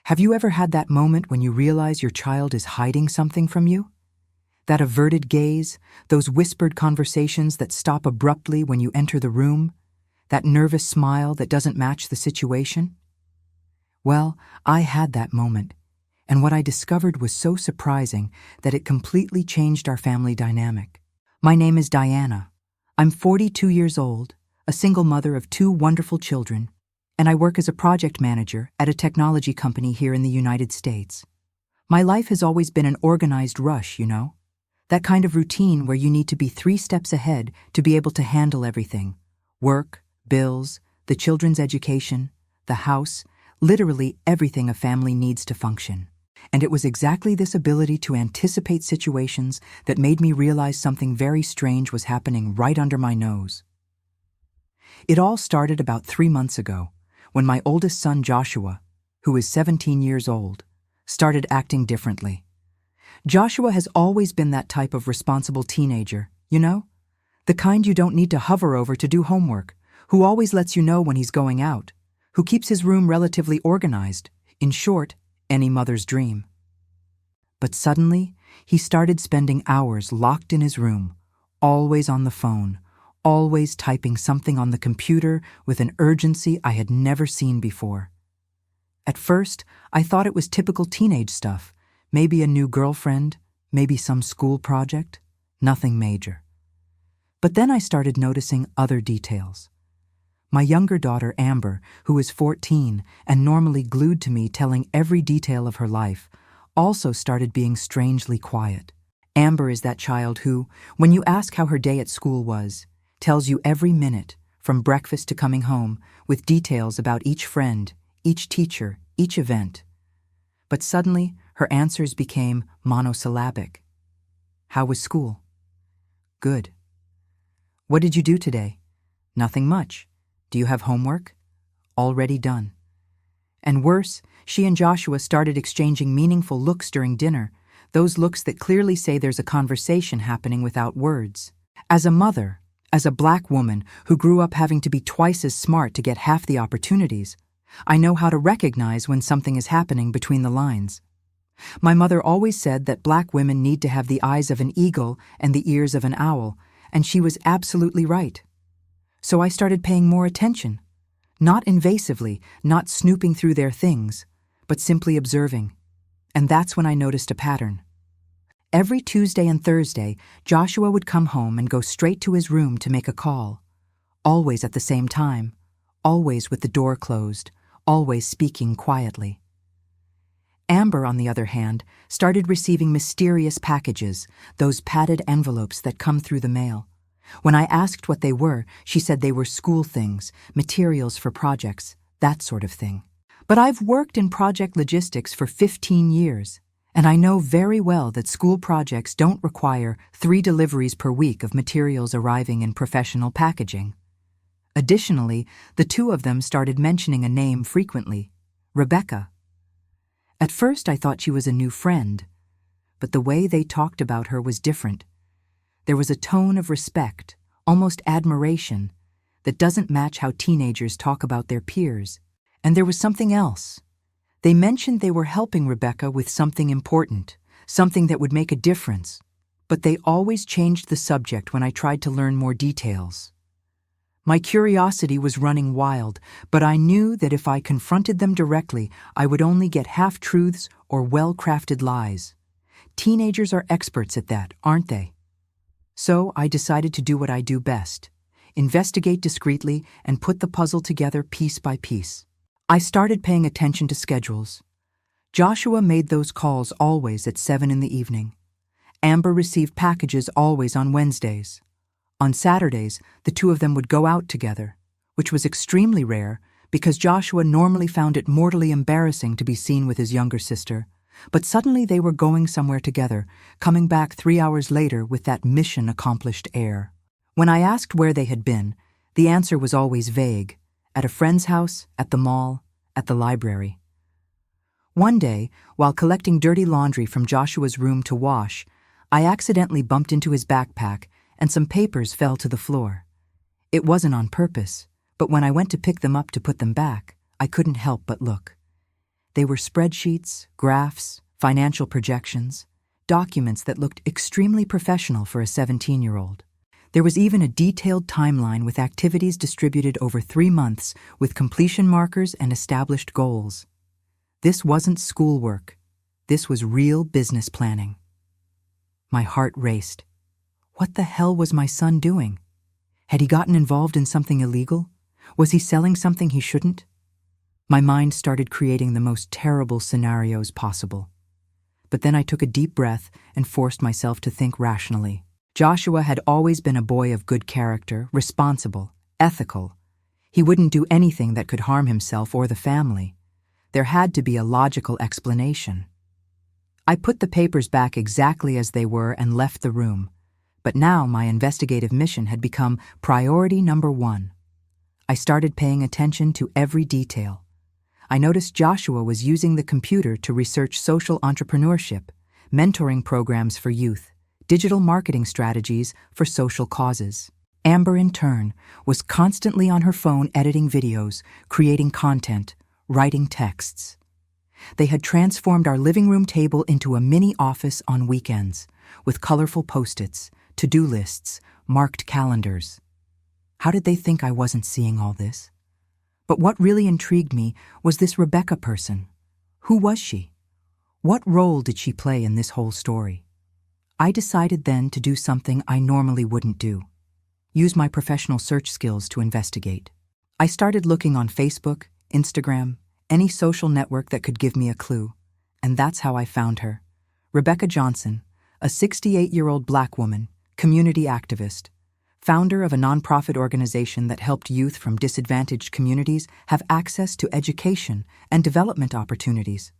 Have you ever had that moment when you realize your child is hiding something from you? That averted gaze, those whispered conversations that stop abruptly when you enter the room, that nervous smile that doesn't match the situation? Well, I had that moment, and what I discovered was so surprising that it completely changed our family dynamic. My name is Diana. I'm 42 years old, a single mother of 2 wonderful children, and I work as a project manager at a technology company here in the United States. My life has always been an organized rush, that kind of routine where you need to be 3 steps ahead to be able to handle everything: work, bills, the children's education, the house, literally everything a family needs to function. And it was exactly this ability to anticipate situations that made me realize something very strange was happening right under my nose. It all started about 3 months ago, when my oldest son Joshua, who is 17 years old, started acting differently. Joshua has always been that type of responsible teenager, the kind you don't need to hover over to do homework, who always lets you know when he's going out, who keeps his room relatively organized, in short, any mother's dream. But suddenly, he started spending hours locked in his room, always on the phone, always typing something on the computer with an urgency I had never seen before. At first, I thought it was typical teenage stuff, maybe a new girlfriend, maybe some school project, nothing major. But then I started noticing other details. My younger daughter, Amber, who is 14 and normally glued to me telling every detail of her life, also started being strangely quiet. Amber is that child who, when you ask how her day at school was, tells you every minute, from breakfast to coming home, with details about each friend, each teacher, each event. But suddenly, her answers became monosyllabic. How was school? Good. What did you do today? Nothing much. Do you have homework? Already done. And worse, she and Joshua started exchanging meaningful looks during dinner, those looks that clearly say there's a conversation happening without words. As a mother, as a Black woman who grew up having to be twice as smart to get half the opportunities, I know how to recognize when something is happening between the lines. My mother always said that Black women need to have the eyes of an eagle and the ears of an owl, and she was absolutely right. So I started paying more attention, not invasively, not snooping through their things, but simply observing. And that's when I noticed a pattern. Every Tuesday and Thursday, Joshua would come home and go straight to his room to make a call, always at the same time, always with the door closed, always speaking quietly. Amber, on the other hand, started receiving mysterious packages, those padded envelopes that come through the mail. When I asked what they were, she said they were school things, materials for projects, that sort of thing. But I've worked in project logistics for 15 years, and I know very well that school projects don't require 3 deliveries per week of materials arriving in professional packaging. Additionally, the 2 of them started mentioning a name frequently, Rebecca. At first I thought she was a new friend, but the way they talked about her was different. There was a tone of respect, almost admiration, that doesn't match how teenagers talk about their peers. And there was something else. They mentioned they were helping Rebecca with something important, something that would make a difference, but they always changed the subject when I tried to learn more details. My curiosity was running wild, but I knew that if I confronted them directly, I would only get half-truths or well-crafted lies. Teenagers are experts at that, aren't they? So I decided to do what I do best, investigate discreetly and put the puzzle together piece by piece. I started paying attention to schedules. Joshua made those calls always at 7 in the evening. Amber received packages always on Wednesdays. On Saturdays, the 2 of them would go out together, which was extremely rare because Joshua normally found it mortally embarrassing to be seen with his younger sister. But suddenly they were going somewhere together, coming back 3 hours later with that mission-accomplished air. When I asked where they had been, the answer was always vague: at a friend's house, at the mall, at the library. One day, while collecting dirty laundry from Joshua's room to wash, I accidentally bumped into his backpack and some papers fell to the floor. It wasn't on purpose, but when I went to pick them up to put them back, I couldn't help but look. They were spreadsheets, graphs, financial projections, documents that looked extremely professional for a 17-year-old. There was even a detailed timeline with activities distributed over 3 months with completion markers and established goals. This wasn't schoolwork. This was real business planning. My heart raced. What the hell was my son doing? Had he gotten involved in something illegal? Was he selling something he shouldn't? My mind started creating the most terrible scenarios possible. But then I took a deep breath and forced myself to think rationally. Joshua had always been a boy of good character, responsible, ethical. He wouldn't do anything that could harm himself or the family. There had to be a logical explanation. I put the papers back exactly as they were and left the room. But now my investigative mission had become priority number 1. I started paying attention to every detail. I noticed Joshua was using the computer to research social entrepreneurship, mentoring programs for youth, digital marketing strategies for social causes. Amber, in turn, was constantly on her phone editing videos, creating content, writing texts. They had transformed our living room table into a mini office on weekends, with colorful post-its, to-do lists, marked calendars. How did they think I wasn't seeing all this? But what really intrigued me was this Rebecca person. Who was she? What role did she play in this whole story? I decided then to do something I normally wouldn't do. Use my professional search skills to investigate. I started looking on Facebook, Instagram, any social network that could give me a clue. And that's how I found her. Rebecca Johnson, a 68-year-old Black woman, community activist, founder of a nonprofit organization that helped youth from disadvantaged communities have access to education and development opportunities.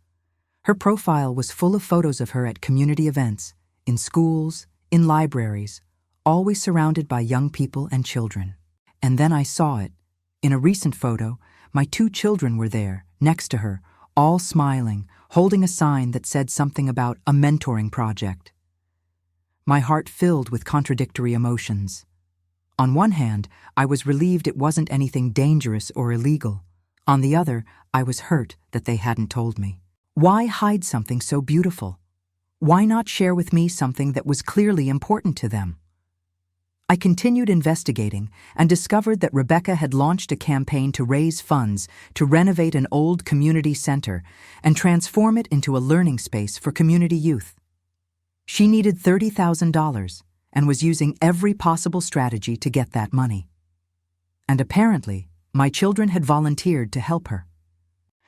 Her profile was full of photos of her at community events, in schools, in libraries, always surrounded by young people and children. And then I saw it. In a recent photo, my 2 children were there, next to her, all smiling, holding a sign that said something about a mentoring project. My heart filled with contradictory emotions. On one hand, I was relieved it wasn't anything dangerous or illegal. On the other, I was hurt that they hadn't told me. Why hide something so beautiful? Why not share with me something that was clearly important to them? I continued investigating and discovered that Rebecca had launched a campaign to raise funds to renovate an old community center and transform it into a learning space for community youth. She needed $30,000 and was using every possible strategy to get that money. And apparently, my children had volunteered to help her.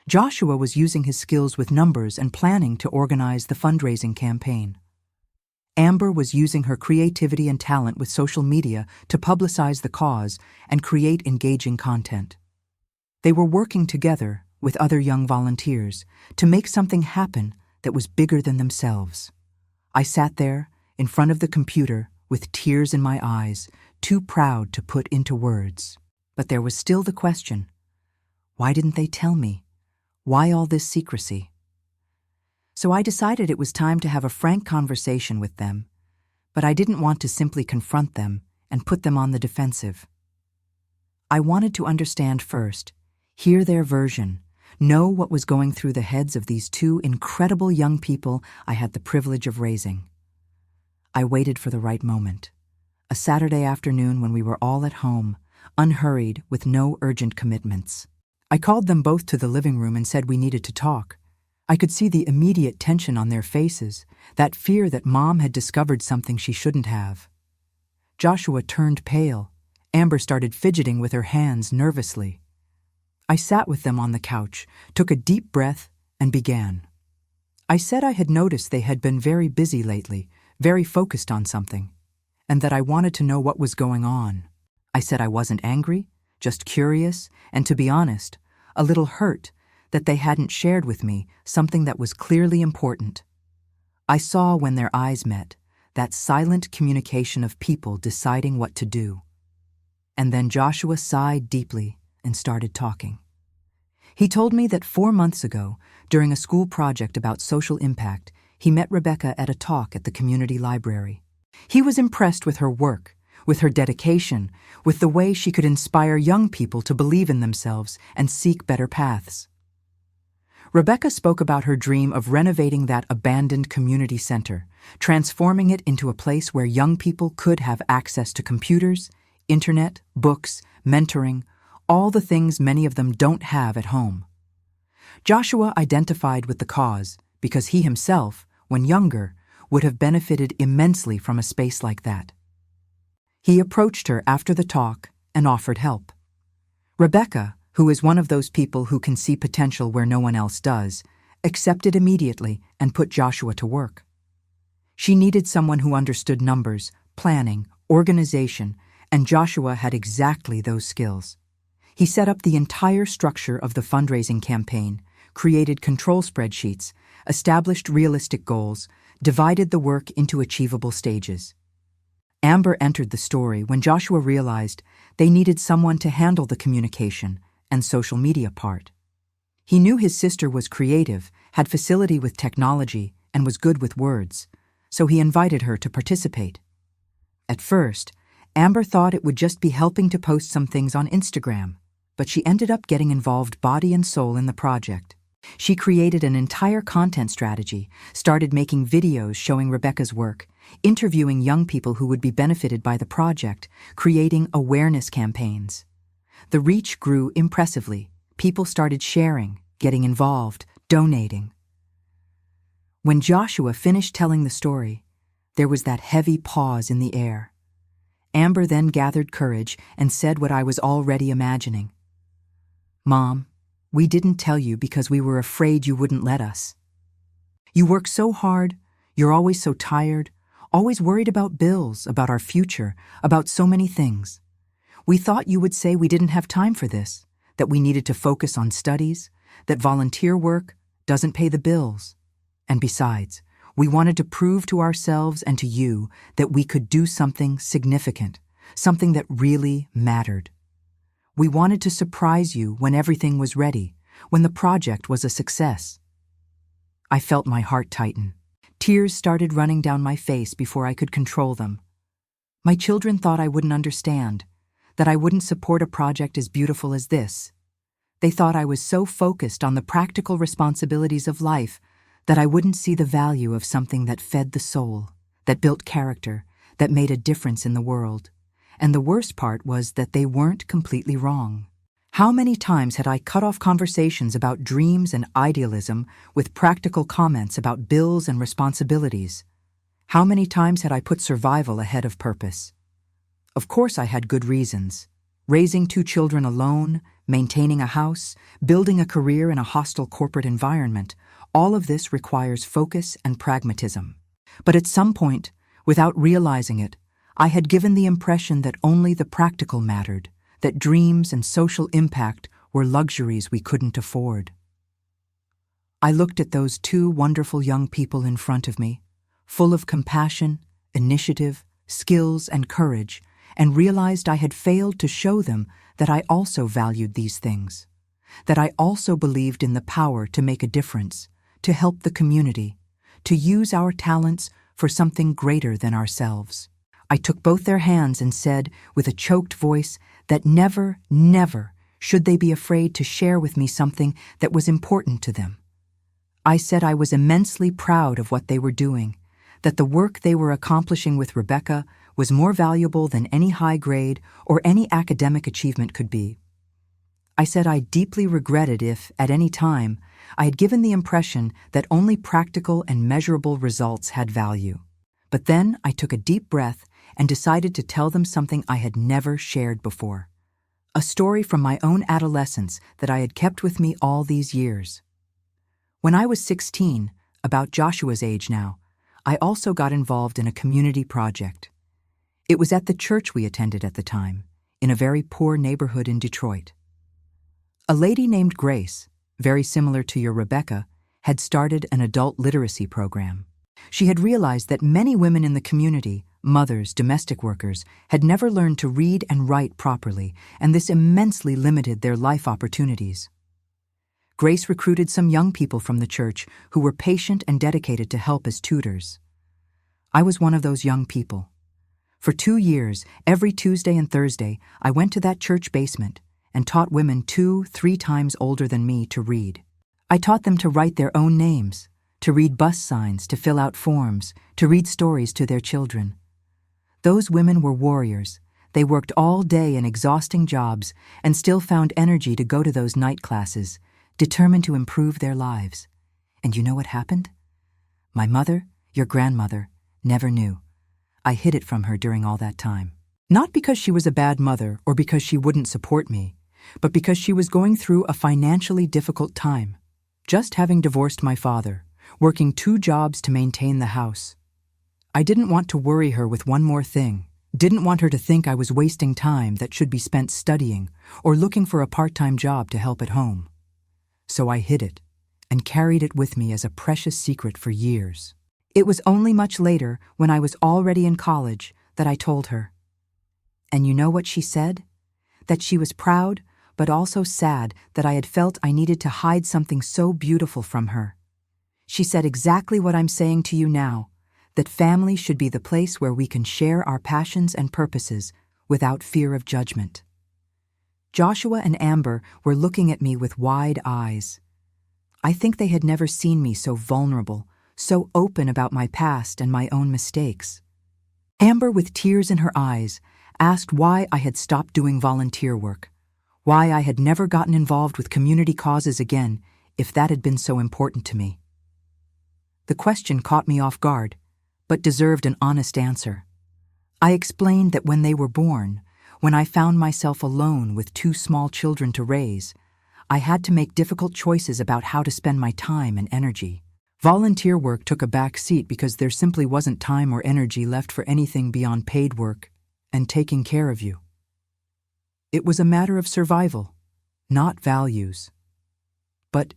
Joshua was using his skills with numbers and planning to organize the fundraising campaign. Amber was using her creativity and talent with social media to publicize the cause and create engaging content. They were working together with other young volunteers to make something happen that was bigger than themselves. I sat there, in front of the computer, with tears in my eyes, too proud to put into words. But there was still the question. Why didn't they tell me? Why all this secrecy? So I decided it was time to have a frank conversation with them, but I didn't want to simply confront them and put them on the defensive. I wanted to understand first, hear their version, know what was going through the heads of these 2 incredible young people I had the privilege of raising. I waited for the right moment. A Saturday afternoon when we were all at home, unhurried, with no urgent commitments. I called them both to the living room and said we needed to talk. I could see the immediate tension on their faces, that fear that Mom had discovered something she shouldn't have. Joshua turned pale. Amber started fidgeting with her hands nervously. I sat with them on the couch, took a deep breath, and began. I said I had noticed they had been very busy lately, very focused on something, and that I wanted to know what was going on. I said I wasn't angry, just curious, and to be honest, a little hurt that they hadn't shared with me something that was clearly important. I saw when their eyes met, that silent communication of people deciding what to do. And then Joshua sighed deeply and started talking. He told me that 4 months ago, during a school project about social impact, he met Rebecca at a talk at the community library. He was impressed with her work, with her dedication, with the way she could inspire young people to believe in themselves and seek better paths. Rebecca spoke about her dream of renovating that abandoned community center, transforming it into a place where young people could have access to computers, internet, books, mentoring, all the things many of them don't have at home. Joshua identified with the cause because he himself, when younger, would have benefited immensely from a space like that. He approached her after the talk and offered help. Rebecca, who is one of those people who can see potential where no one else does, accepted immediately and put Joshua to work. She needed someone who understood numbers, planning, organization, and Joshua had exactly those skills. He set up the entire structure of the fundraising campaign, created control spreadsheets, established realistic goals, divided the work into achievable stages. Amber entered the story when Joshua realized they needed someone to handle the communication and social media part. He knew his sister was creative, had facility with technology, and was good with words, so he invited her to participate. At first, Amber thought it would just be helping to post some things on Instagram, but she ended up getting involved body and soul in the project. She created an entire content strategy, started making videos showing Rebecca's work, interviewing young people who would be benefited by the project, creating awareness campaigns. The reach grew impressively. People started sharing, getting involved, donating. When Joshua finished telling the story, there was that heavy pause in the air. Amber then gathered courage and said what I was already imagining. "Mom, we didn't tell you because we were afraid you wouldn't let us. You work so hard, you're always so tired, always worried about bills, about our future, about so many things. We thought you would say we didn't have time for this, that we needed to focus on studies, that volunteer work doesn't pay the bills. And besides, we wanted to prove to ourselves and to you that we could do something significant, something that really mattered. We wanted to surprise you when everything was ready, when the project was a success." I felt my heart tighten. Tears started running down my face before I could control them. My children thought I wouldn't understand, that I wouldn't support a project as beautiful as this. They thought I was so focused on the practical responsibilities of life that I wouldn't see the value of something that fed the soul, that built character, that made a difference in the world. And the worst part was that they weren't completely wrong. How many times had I cut off conversations about dreams and idealism with practical comments about bills and responsibilities? How many times had I put survival ahead of purpose? Of course I had good reasons. Raising 2 children alone, maintaining a house, building a career in a hostile corporate environment, all of this requires focus and pragmatism. But at some point, without realizing it, I had given the impression that only the practical mattered, that dreams and social impact were luxuries we couldn't afford. I looked at those 2 wonderful young people in front of me, full of compassion, initiative, skills, and courage, and realized I had failed to show them that I also valued these things, that I also believed in the power to make a difference, to help the community, to use our talents for something greater than ourselves. I took both their hands and said, with a choked voice, that never, never should they be afraid to share with me something that was important to them. I said I was immensely proud of what they were doing, that the work they were accomplishing with Rebecca was more valuable than any high grade or any academic achievement could be. I said I deeply regretted if, at any time, I had given the impression that only practical and measurable results had value. But then I took a deep breath and decided to tell them something I had never shared before. A story from my own adolescence that I had kept with me all these years. When I was 16, about Joshua's age now, I also got involved in a community project. It was at the church we attended at the time, in a very poor neighborhood in Detroit. A lady named Grace, very similar to your Rebecca, had started an adult literacy program. She had realized that many women in the community, mothers, domestic workers, had never learned to read and write properly, and this immensely limited their life opportunities. Grace recruited some young people from the church who were patient and dedicated to help as tutors. I was one of those young people. For 2 years, every Tuesday and Thursday, I went to that church basement and taught women 2-3 times older than me to read. I taught them to write their own names, to read bus signs, to fill out forms, to read stories to their children. Those women were warriors. They worked all day in exhausting jobs and still found energy to go to those night classes, determined to improve their lives. And you know what happened? My mother, your grandmother, never knew. I hid it from her during all that time. Not because she was a bad mother or because she wouldn't support me, but because she was going through a financially difficult time. Just having divorced my father, working 2 jobs to maintain the house. I didn't want to worry her with one more thing, didn't want her to think I was wasting time that should be spent studying or looking for a part-time job to help at home. So I hid it and carried it with me as a precious secret for years. It was only much later, when I was already in college, that I told her. And you know what she said? That she was proud, but also sad that I had felt I needed to hide something so beautiful from her. She said exactly what I'm saying to you now, that family should be the place where we can share our passions and purposes without fear of judgment. Joshua and Amber were looking at me with wide eyes. I think they had never seen me so vulnerable, so open about my past and my own mistakes. Amber, with tears in her eyes, asked why I had stopped doing volunteer work, why I had never gotten involved with community causes again if that had been so important to me. The question caught me off guard, but deserved an honest answer. I explained that when they were born, when I found myself alone with 2 small children to raise, I had to make difficult choices about how to spend my time and energy. Volunteer work took a back seat because there simply wasn't time or energy left for anything beyond paid work and taking care of you. It was a matter of survival, not values.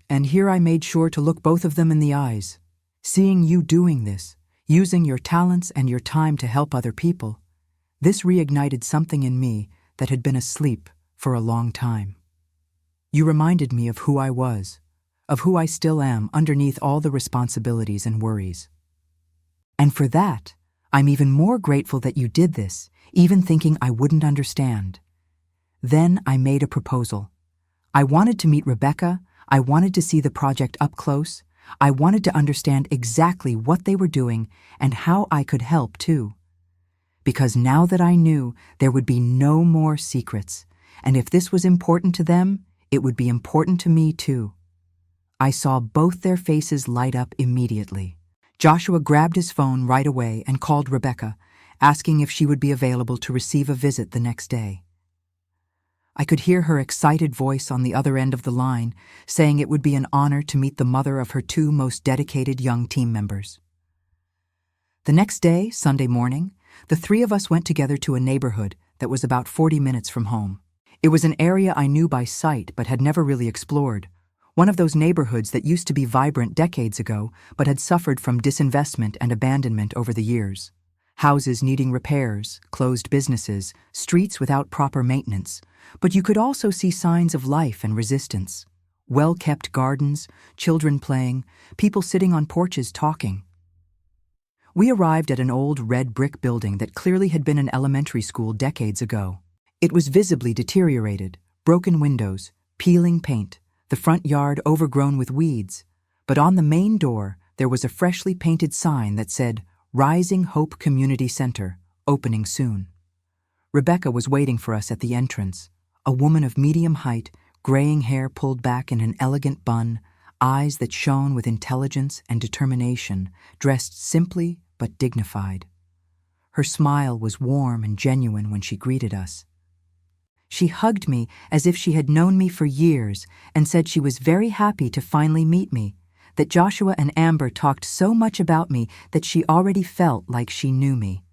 And here I made sure to look both of them in the eyes. Seeing you doing this, using your talents and your time to help other people, this reignited something in me that had been asleep for a long time. You reminded me of who I was, of who I still am underneath all the responsibilities and worries. And for that, I'm even more grateful that you did this, even thinking I wouldn't understand. Then I made a proposal. I wanted to meet Rebecca, I wanted to see the project up close, I wanted to understand exactly what they were doing and how I could help too. Because now that I knew, there would be no more secrets, and if this was important to them, it would be important to me too. I saw both their faces light up immediately. Joshua grabbed his phone right away and called Rebecca, asking if she would be available to receive a visit the next day. I could hear her excited voice on the other end of the line, saying it would be an honor to meet the mother of her 2 most dedicated young team members. The next day, Sunday morning, the 3 of us went together to a neighborhood that was about 40 minutes from home. It was an area I knew by sight but had never really explored, one of those neighborhoods that used to be vibrant decades ago but had suffered from disinvestment and abandonment over the years. Houses needing repairs, closed businesses, streets without proper maintenance, but you could also see signs of life and resistance. Well-kept gardens, children playing, people sitting on porches talking. We arrived at an old red brick building that clearly had been an elementary school decades ago. It was visibly deteriorated, broken windows, peeling paint, the front yard overgrown with weeds, but on the main door there was a freshly painted sign that said, "Rising Hope Community Center, opening soon." Rebecca was waiting for us at the entrance, a woman of medium height, graying hair pulled back in an elegant bun, eyes that shone with intelligence and determination, dressed simply but dignified. Her smile was warm and genuine when she greeted us. She hugged me as if she had known me for years and said she was very happy to finally meet me, that Joshua and Amber talked so much about me that she already felt like she knew me.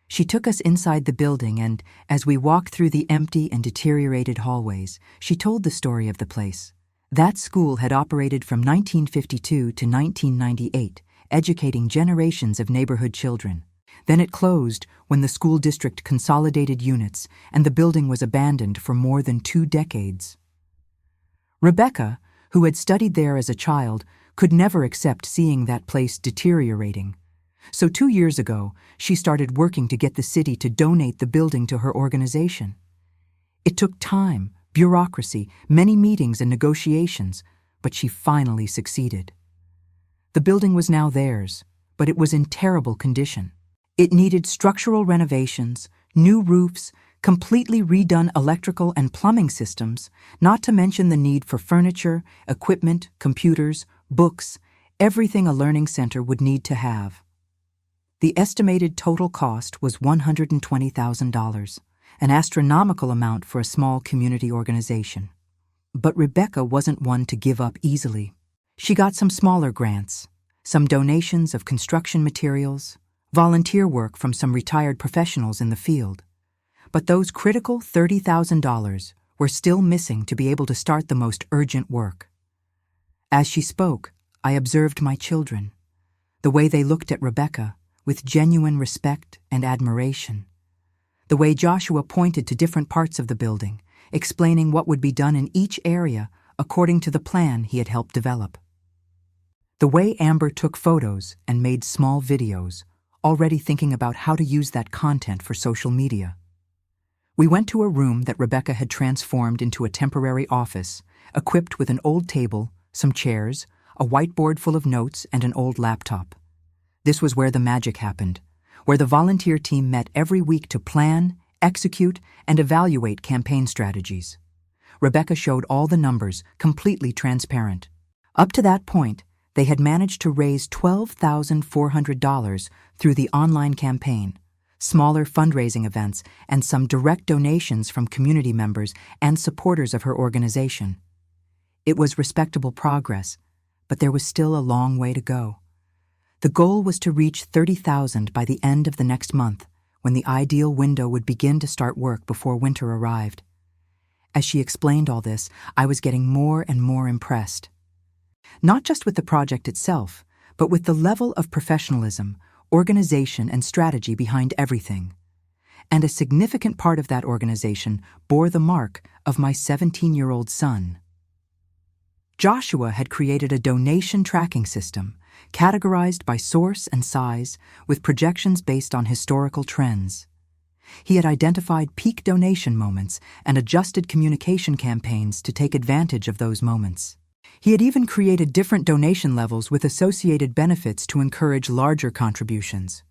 She took us inside the building and, as we walked through the empty and deteriorated hallways, she told the story of the place. That school had operated from 1952 to 1998, educating generations of neighborhood children. Then it closed when the school district consolidated units and the building was abandoned for more than 2 decades. Rebecca, who had studied there as a child, could never accept seeing that place deteriorating. So 2 years ago, she started working to get the city to donate the building to her organization. It took time, bureaucracy, many meetings and negotiations, but she finally succeeded. The building was now theirs, but it was in terrible condition. It needed structural renovations, new roofs, completely redone electrical and plumbing systems, not to mention the need for furniture, equipment, computers, books, everything a learning center would need to have. The estimated total cost was $120,000, an astronomical amount for a small community organization. But Rebecca wasn't one to give up easily. She got some smaller grants, some donations of construction materials, volunteer work from some retired professionals in the field. But those critical $30,000 were still missing to be able to start the most urgent work. As she spoke, I observed my children, the way they looked at Rebecca with genuine respect and admiration, the way Joshua pointed to different parts of the building, explaining what would be done in each area according to the plan he had helped develop. The way Amber took photos and made small videos, already thinking about how to use that content for social media. We went to a room that Rebecca had transformed into a temporary office, equipped with an old table, some chairs, a whiteboard full of notes, and an old laptop. This was where the magic happened, where the volunteer team met every week to plan, execute, and evaluate campaign strategies. Rebecca showed all the numbers, completely transparent. Up to that point, they had managed to raise $12,400 through the online campaign, smaller fundraising events, and some direct donations from community members and supporters of her organization. It was respectable progress, but there was still a long way to go. The goal was to reach $30,000 by the end of the next month, when the ideal window would begin to start work before winter arrived. As she explained all this, I was getting more and more impressed. Not just with the project itself, but with the level of professionalism, organization, and strategy behind everything. And a significant part of that organization bore the mark of my 17-year-old son. Joshua had created a donation tracking system, categorized by source and size, with projections based on historical trends. He had identified peak donation moments and adjusted communication campaigns to take advantage of those moments. He had even created different donation levels with associated benefits to encourage larger contributions.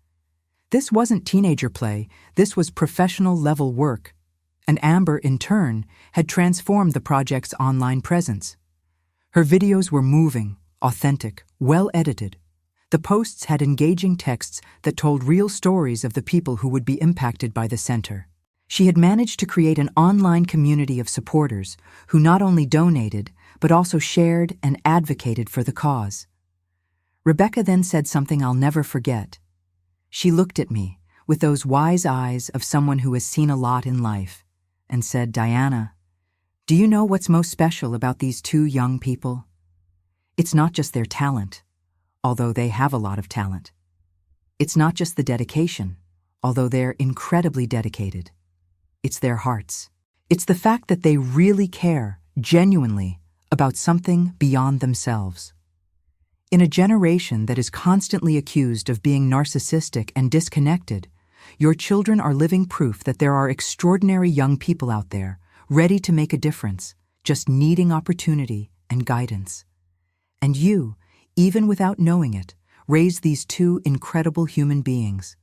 This wasn't teenager play, this was professional-level work, and Amber, in turn, had transformed the project's online presence. Her videos were moving, authentic, well-edited. The posts had engaging texts that told real stories of the people who would be impacted by the center. She had managed to create an online community of supporters who not only donated, but also shared and advocated for the cause. Rebecca then said something I'll never forget. She looked at me with those wise eyes of someone who has seen a lot in life and said, "Diana, do you know what's most special about these two young people? It's not just their talent, although they have a lot of talent. It's not just the dedication, although they're incredibly dedicated. It's their hearts. It's the fact that they really care, genuinely, about something beyond themselves. In a generation that is constantly accused of being narcissistic and disconnected, your children are living proof that there are extraordinary young people out there, ready to make a difference, just needing opportunity and guidance. And you, even without knowing it, raised these two incredible human beings.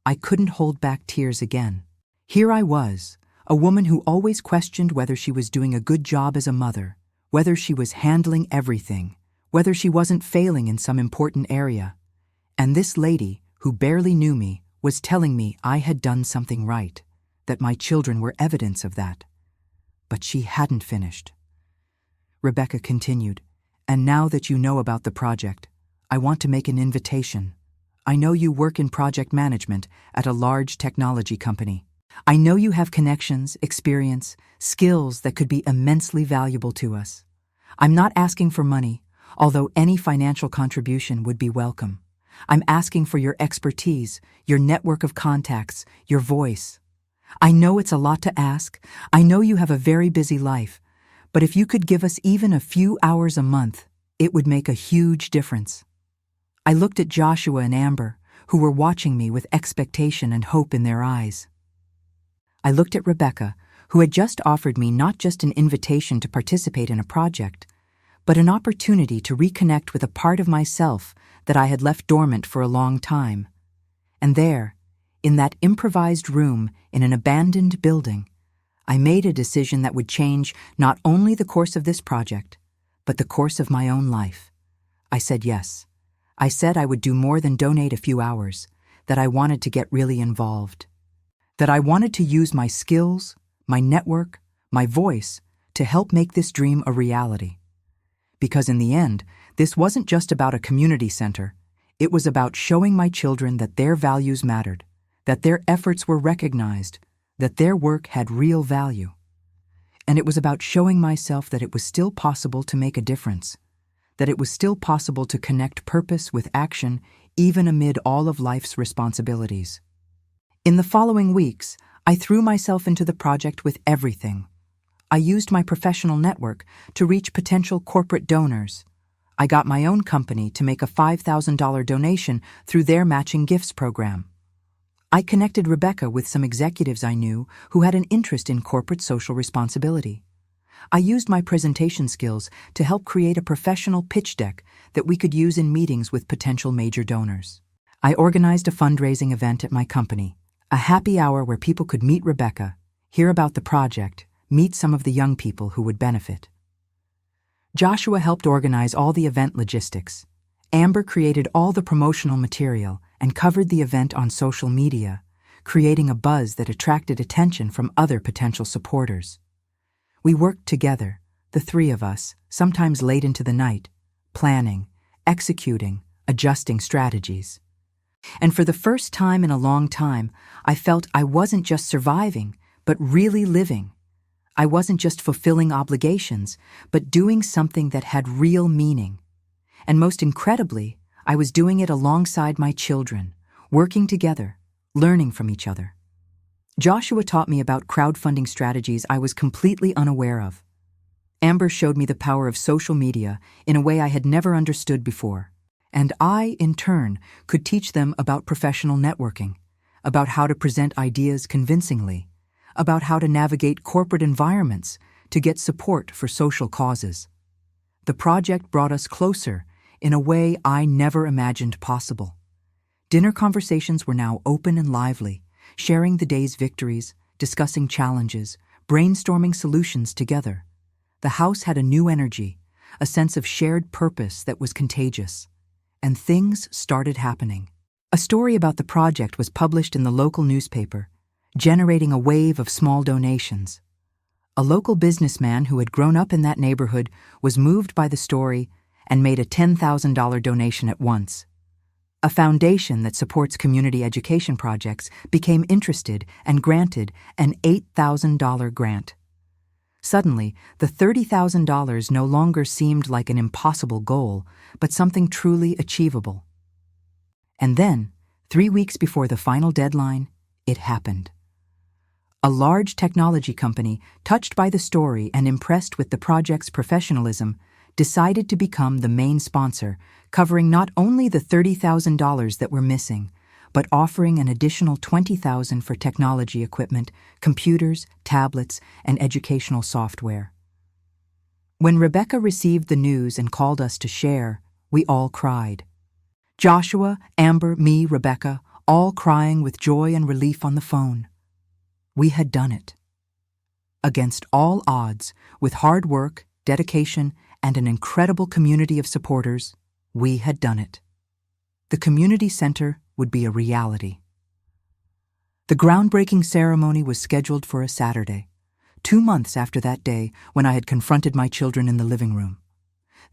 I couldn't hold back tears again. Here I was, a woman who always questioned whether she was doing a good job as a mother, whether she was handling everything, whether she wasn't failing in some important area. And this lady, who barely knew me, was telling me I had done something right, that my children were evidence of that. But she hadn't finished. Rebecca continued, "And now that you know about the project, I want to make an invitation. I know you work in project management at a large technology company. I know you have connections, experience, skills that could be immensely valuable to us. I'm not asking for money, although any financial contribution would be welcome. I'm asking for your expertise, your network of contacts, your voice. I know it's a lot to ask. I know you have a very busy life, but if you could give us even a few hours a month, it would make a huge difference." I looked at Joshua and Amber, who were watching me with expectation and hope in their eyes. I looked at Rebecca, who had just offered me not just an invitation to participate in a project, but an opportunity to reconnect with a part of myself that I had left dormant for a long time. And there, in that improvised room in an abandoned building, I made a decision that would change not only the course of this project, but the course of my own life. I said yes. I said I would do more than donate a few hours, that I wanted to get really involved, that I wanted to use my skills, my network, my voice to help make this dream a reality. Because in the end, this wasn't just about a community center. It was about showing my children that their values mattered, that their efforts were recognized, that their work had real value. And it was about showing myself that it was still possible to make a difference, that it was still possible to connect purpose with action even amid all of life's responsibilities. In the following weeks, I threw myself into the project with everything. I used my professional network to reach potential corporate donors. I got my own company to make a $5,000 donation through their matching gifts program. I connected Rebecca with some executives I knew who had an interest in corporate social responsibility. I used my presentation skills to help create a professional pitch deck that we could use in meetings with potential major donors. I organized a fundraising event at my company, a happy hour where people could meet Rebecca, hear about the project, meet some of the young people who would benefit. Joshua helped organize all the event logistics. Amber created all the promotional material and covered the event on social media, creating a buzz that attracted attention from other potential supporters. We worked together, the three of us, sometimes late into the night, planning, executing, adjusting strategies. And for the first time in a long time, I felt I wasn't just surviving, but really living. I wasn't just fulfilling obligations, but doing something that had real meaning. And most incredibly, I was doing it alongside my children, working together, learning from each other. Joshua taught me about crowdfunding strategies I was completely unaware of. Amber showed me the power of social media in a way I had never understood before. And I, in turn, could teach them about professional networking, about how to present ideas convincingly, about how to navigate corporate environments to get support for social causes. The project brought us closer in a way I never imagined possible. Dinner conversations were now open and lively, sharing the day's victories, discussing challenges, brainstorming solutions together. The house had a new energy, a sense of shared purpose that was contagious. And things started happening. A story about the project was published in the local newspaper, generating a wave of small donations. A local businessman who had grown up in that neighborhood was moved by the story and made a $10,000 donation at once. A foundation that supports community education projects became interested and granted an $8,000 grant. Suddenly, the $30,000 no longer seemed like an impossible goal, but something truly achievable. And then, 3 weeks before the final deadline, it happened. A large technology company, touched by the story and impressed with the project's professionalism, decided to become the main sponsor, covering not only the $30,000 that were missing, but offering an additional $20,000 for technology equipment, computers, tablets, and educational software. When Rebecca received the news and called us to share, we all cried. Joshua, Amber, me, Rebecca, all crying with joy and relief on the phone. We had done it. Against all odds, with hard work, dedication, and an incredible community of supporters, we had done it. The community center would be a reality. The groundbreaking ceremony was scheduled for a Saturday, 2 months after that day when I had confronted my children in the living room.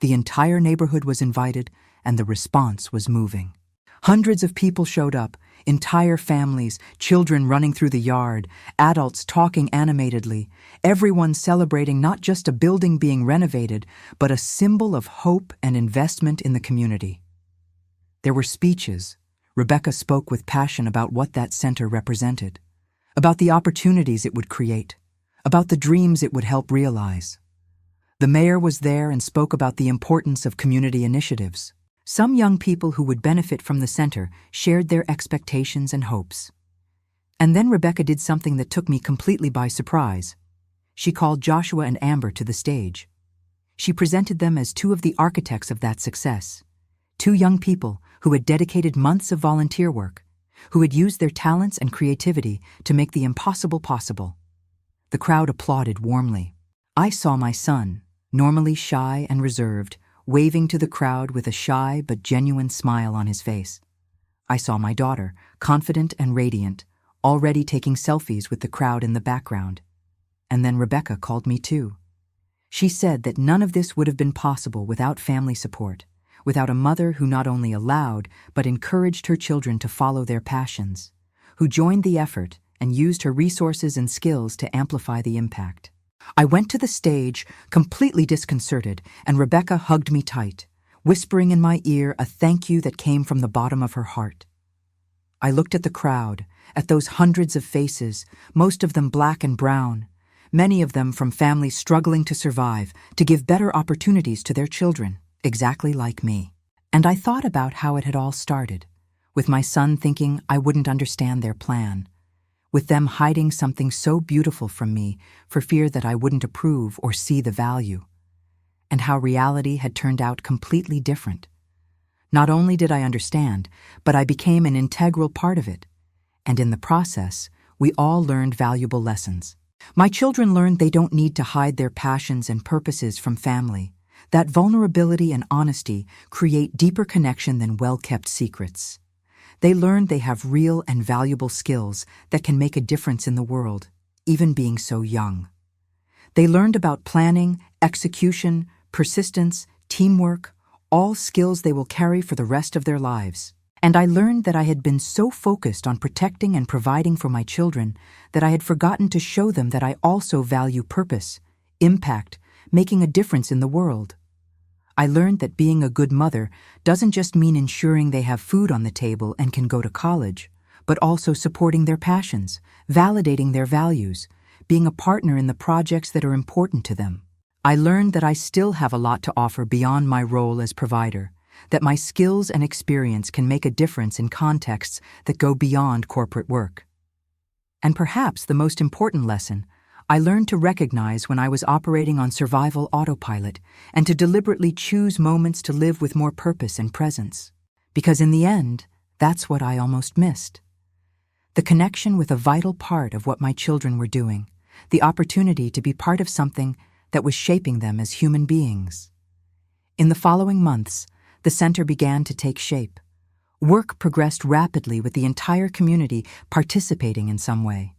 The entire neighborhood was invited, and the response was moving. Hundreds of people showed up, entire families, children running through the yard, adults talking animatedly, everyone celebrating not just a building being renovated, but a symbol of hope and investment in the community. There were speeches. Rebecca spoke with passion about what that center represented, about the opportunities it would create, about the dreams it would help realize. The mayor was there and spoke about the importance of community initiatives. Some young people who would benefit from the center shared their expectations and hopes. And then Rebecca did something that took me completely by surprise. She called Joshua and Amber to the stage. She presented them as two of the architects of that success. Two young people who had dedicated months of volunteer work, who had used their talents and creativity to make the impossible possible. The crowd applauded warmly. I saw my son, normally shy and reserved, waving to the crowd with a shy but genuine smile on his face. I saw my daughter, confident and radiant, already taking selfies with the crowd in the background. And then Rebecca called me too. She said that none of this would have been possible without family support, without a mother who not only allowed but encouraged her children to follow their passions, who joined the effort and used her resources and skills to amplify the impact. I went to the stage, completely disconcerted, and Rebecca hugged me tight, whispering in my ear a thank you that came from the bottom of her heart. I looked at the crowd, at those hundreds of faces, most of them black and brown, many of them from families struggling to survive, to give better opportunities to their children, exactly like me. And I thought about how it had all started, with my son thinking I wouldn't understand their plan, with them hiding something so beautiful from me for fear that I wouldn't approve or see the value, and how reality had turned out completely different. Not only did I understand, but I became an integral part of it, and in the process, we all learned valuable lessons. My children learned they don't need to hide their passions and purposes from family, that vulnerability and honesty create deeper connection than well-kept secrets. They learned they have real and valuable skills that can make a difference in the world, even being so young. They learned about planning, execution, persistence, teamwork, all skills they will carry for the rest of their lives. And I learned that I had been so focused on protecting and providing for my children that I had forgotten to show them that I also value purpose, impact, making a difference in the world. I learned that being a good mother doesn't just mean ensuring they have food on the table and can go to college, but also supporting their passions, validating their values, being a partner in the projects that are important to them. I learned that I still have a lot to offer beyond my role as provider, that my skills and experience can make a difference in contexts that go beyond corporate work. And perhaps the most important lesson, I learned to recognize when I was operating on survival autopilot and to deliberately choose moments to live with more purpose and presence. Because in the end, that's what I almost missed. The connection with a vital part of what my children were doing, the opportunity to be part of something that was shaping them as human beings. In the following months, the center began to take shape. Work progressed rapidly with the entire community participating in some way.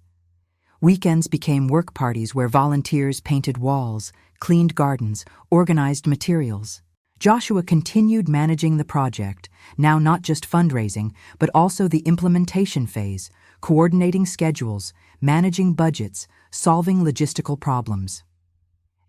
Weekends became work parties where volunteers painted walls, cleaned gardens, organized materials. Joshua continued managing the project, now not just fundraising, but also the implementation phase, coordinating schedules, managing budgets, solving logistical problems.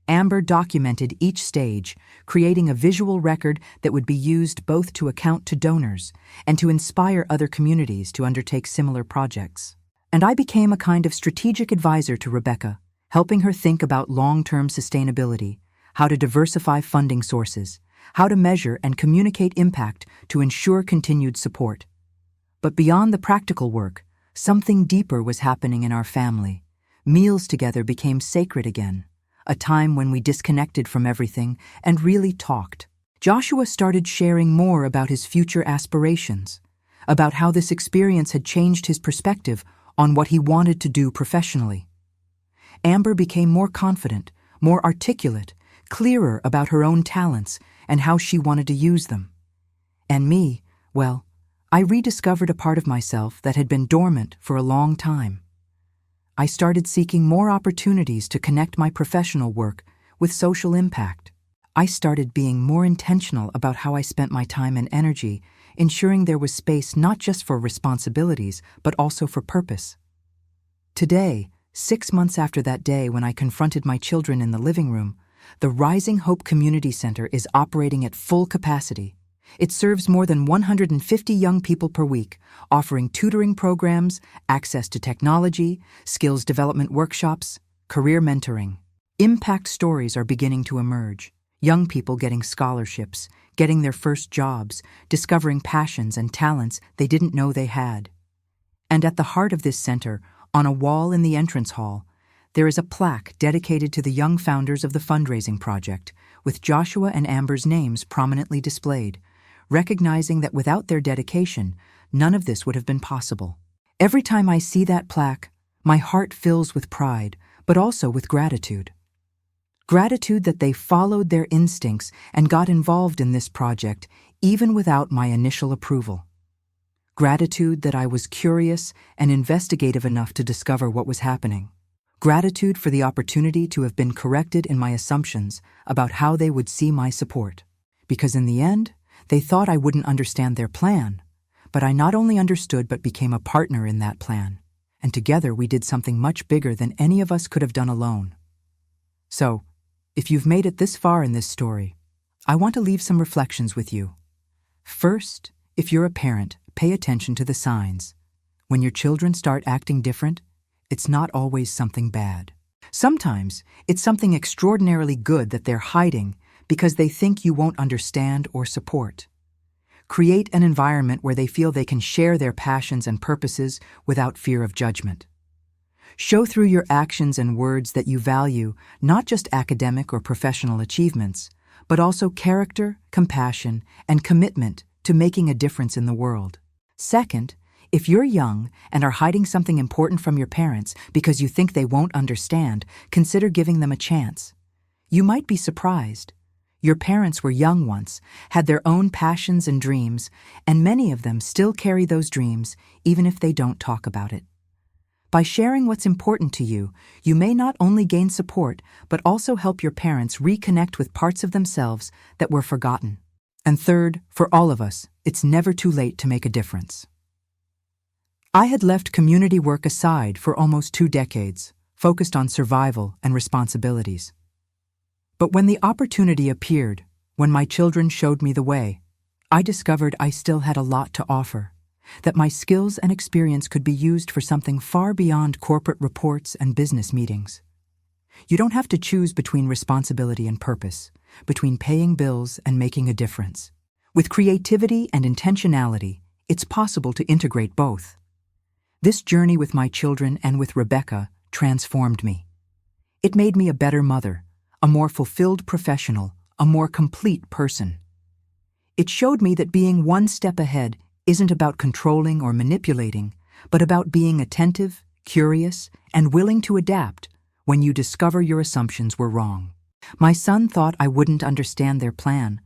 Amber documented each stage, creating a visual record that would be used both to account to donors and to inspire other communities to undertake similar projects. And I became a kind of strategic advisor to Rebecca, helping her think about long-term sustainability, how to diversify funding sources, how to measure and communicate impact to ensure continued support. But beyond the practical work, something deeper was happening in our family. Meals together became sacred again, a time when we disconnected from everything and really talked. Joshua started sharing more about his future aspirations, about how this experience had changed his perspective on what he wanted to do professionally. Amber became more confident, more articulate, clearer about her own talents and how she wanted to use them. And me, well, I rediscovered a part of myself that had been dormant for a long time. I started seeking more opportunities to connect my professional work with social impact. I started being more intentional about how I spent my time and energy, ensuring there was space not just for responsibilities, but also for purpose. Today, 6 months after that day when I confronted my children in the living room, the Rising Hope Community Center is operating at full capacity. It serves more than 150 young people per week, offering tutoring programs, access to technology, skills development workshops, career mentoring. Impact stories are beginning to emerge. Young people getting scholarships, getting their first jobs, discovering passions and talents they didn't know they had. And at the heart of this center, on a wall in the entrance hall, there is a plaque dedicated to the young founders of the fundraising project, with Joshua and Amber's names prominently displayed, recognizing that without their dedication, none of this would have been possible. Every time I see that plaque, my heart fills with pride, but also with gratitude. Gratitude that they followed their instincts and got involved in this project even without my initial approval. Gratitude that I was curious and investigative enough to discover what was happening. Gratitude for the opportunity to have been corrected in my assumptions about how they would see my support. Because in the end, they thought I wouldn't understand their plan, but I not only understood but became a partner in that plan. And together we did something much bigger than any of us could have done alone. So, if you've made it this far in this story, I want to leave some reflections with you. First, if you're a parent, pay attention to the signs. When your children start acting different, it's not always something bad. Sometimes it's something extraordinarily good that they're hiding because they think you won't understand or support. Create an environment where they feel they can share their passions and purposes without fear of judgment. Show through your actions and words that you value not just academic or professional achievements, but also character, compassion, and commitment to making a difference in the world. Second, if you're young and are hiding something important from your parents because you think they won't understand, consider giving them a chance. You might be surprised. Your parents were young once, had their own passions and dreams, and many of them still carry those dreams even if they don't talk about it. By sharing what's important to you, you may not only gain support, but also help your parents reconnect with parts of themselves that were forgotten. And third, for all of us, it's never too late to make a difference. I had left community work aside for almost 2 decades, focused on survival and responsibilities. But when the opportunity appeared, when my children showed me the way, I discovered I still had a lot to offer, that my skills and experience could be used for something far beyond corporate reports and business meetings. You don't have to choose between responsibility and purpose, between paying bills and making a difference. With creativity and intentionality, it's possible to integrate both. This journey with my children and with Rebecca transformed me. It made me a better mother, a more fulfilled professional, a more complete person. It showed me that being one step ahead isn't about controlling or manipulating, but about being attentive, curious, and willing to adapt when you discover your assumptions were wrong. My son thought I wouldn't understand their plan,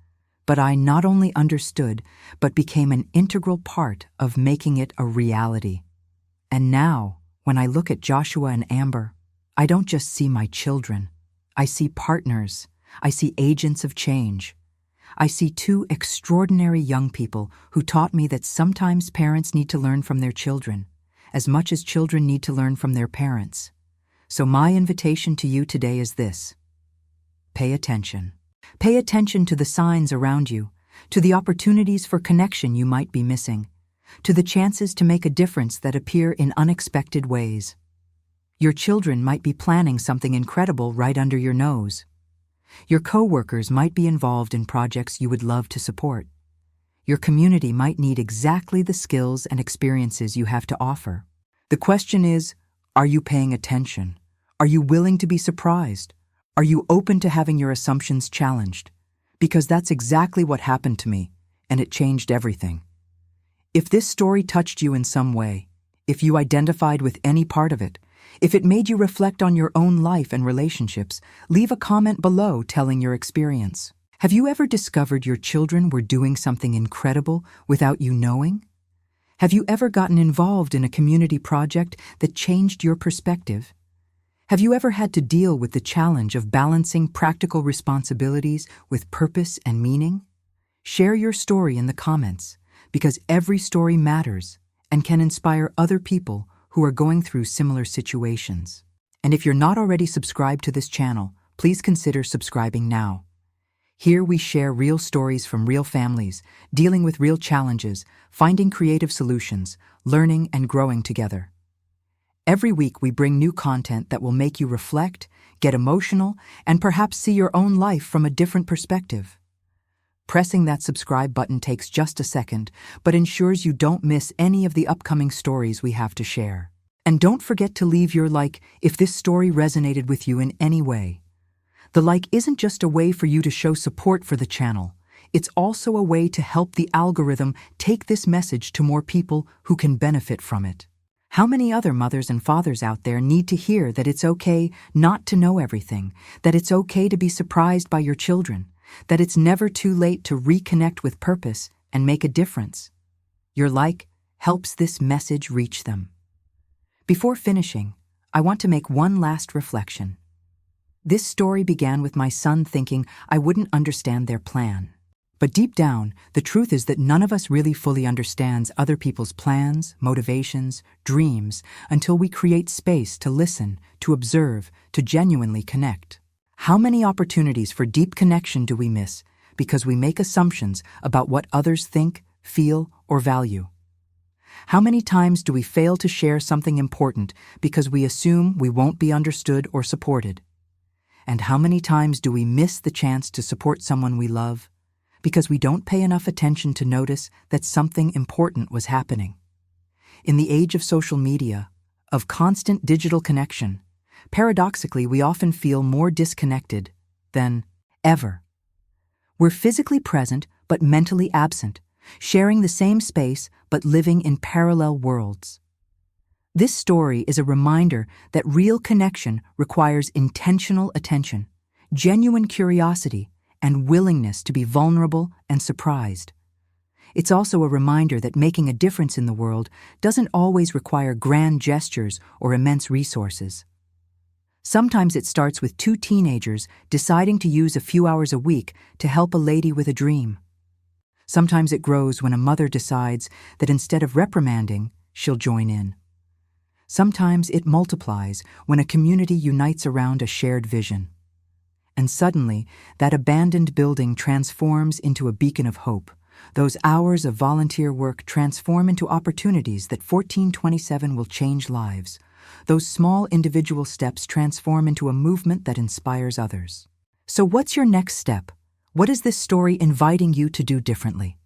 but I not only understood, but became an integral part of making it a reality. And now, when I look at Joshua and Amber, I don't just see my children. I see partners. I see agents of change. I see 2 extraordinary young people who taught me that sometimes parents need to learn from their children, as much as children need to learn from their parents. So my invitation to you today is this. Pay attention. Pay attention to the signs around you, to the opportunities for connection you might be missing, to the chances to make a difference that appear in unexpected ways. Your children might be planning something incredible right under your nose. Your coworkers might be involved in projects you would love to support. Your community might need exactly the skills and experiences you have to offer. The question is, are you paying attention? Are you willing to be surprised? Are you open to having your assumptions challenged? Because that's exactly what happened to me, and it changed everything. If this story touched you in some way, if you identified with any part of it, if it made you reflect on your own life and relationships, leave a comment below telling your experience. Have you ever discovered your children were doing something incredible without you knowing? Have you ever gotten involved in a community project that changed your perspective? Have you ever had to deal with the challenge of balancing practical responsibilities with purpose and meaning? Share your story in the comments, because every story matters and can inspire other people who are going through similar situations. And if you're not already subscribed to this channel, please consider subscribing now. Here we share real stories from real families, dealing with real challenges, finding creative solutions, learning and growing together. Every week we bring new content that will make you reflect, get emotional, and perhaps see your own life from a different perspective. Pressing that subscribe button takes just a second, but ensures you don't miss any of the upcoming stories we have to share. And don't forget to leave your like if this story resonated with you in any way. The like isn't just a way for you to show support for the channel. It's also a way to help the algorithm take this message to more people who can benefit from it. How many other mothers and fathers out there need to hear that it's okay not to know everything, that it's okay to be surprised by your children, that it's never too late to reconnect with purpose and make a difference? Your like helps this message reach them. Before finishing, I want to make one last reflection. This story began with my son thinking I wouldn't understand their plan. But deep down, the truth is that none of us really fully understands other people's plans, motivations, dreams until we create space to listen, to observe, to genuinely connect. How many opportunities for deep connection do we miss because we make assumptions about what others think, feel, or value? How many times do we fail to share something important because we assume we won't be understood or supported? And how many times do we miss the chance to support someone we love because we don't pay enough attention to notice that something important was happening? In the age of social media, of constant digital connection, paradoxically, we often feel more disconnected than ever. We're physically present but mentally absent, sharing the same space but living in parallel worlds. This story is a reminder that real connection requires intentional attention, genuine curiosity, and willingness to be vulnerable and surprised. It's also a reminder that making a difference in the world doesn't always require grand gestures or immense resources. Sometimes it starts with two teenagers deciding to use a few hours a week to help a lady with a dream. Sometimes it grows when a mother decides that instead of reprimanding, she'll join in. Sometimes it multiplies when a community unites around a shared vision. And suddenly, that abandoned building transforms into a beacon of hope. Those hours of volunteer work transform into opportunities that 1427 will change lives. Those small individual steps transform into a movement that inspires others. So what's your next step? What is this story inviting you to do differently?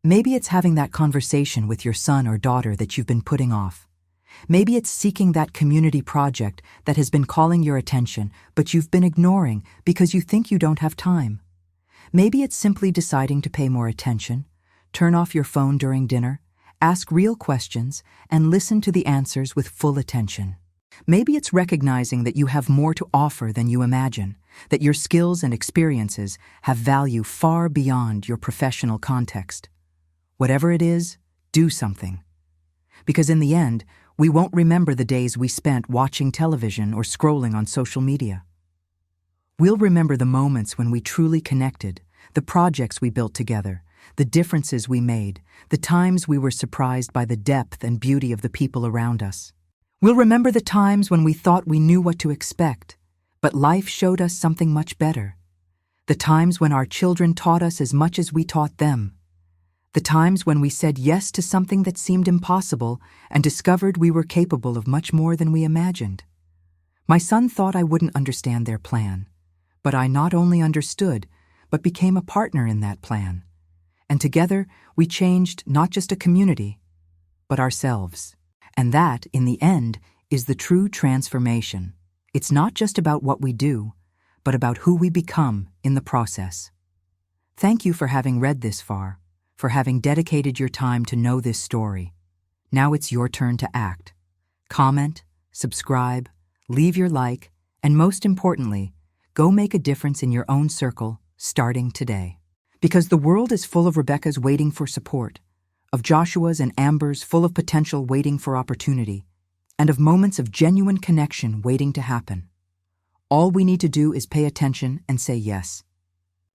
Maybe it's having that conversation with your son or daughter that you've been putting off. Maybe it's seeking that community project that has been calling your attention, but you've been ignoring because you think you don't have time. Maybe it's simply deciding to pay more attention, turn off your phone during dinner, ask real questions, and listen to the answers with full attention. Maybe it's recognizing that you have more to offer than you imagine, that your skills and experiences have value far beyond your professional context. Whatever it is, do something. Because in the end, we won't remember the days we spent watching television or scrolling on social media. We'll remember the moments when we truly connected, the projects we built together, the differences we made, the times we were surprised by the depth and beauty of the people around us. We'll remember the times when we thought we knew what to expect, but life showed us something much better. The times when our children taught us as much as we taught them. The times when we said yes to something that seemed impossible and discovered we were capable of much more than we imagined. My son thought I wouldn't understand their plan, but I not only understood, but became a partner in that plan. And together, we changed not just a community, but ourselves. And that, in the end, is the true transformation. It's not just about what we do, but about who we become in the process. Thank you for having read this far, for having dedicated your time to know this story. Now it's your turn to act. Comment, subscribe, leave your like, and most importantly, go make a difference in your own circle, starting today. Because the world is full of Rebeccas waiting for support, of Joshuas and Ambers full of potential waiting for opportunity, and of moments of genuine connection waiting to happen. All we need to do is pay attention and say yes.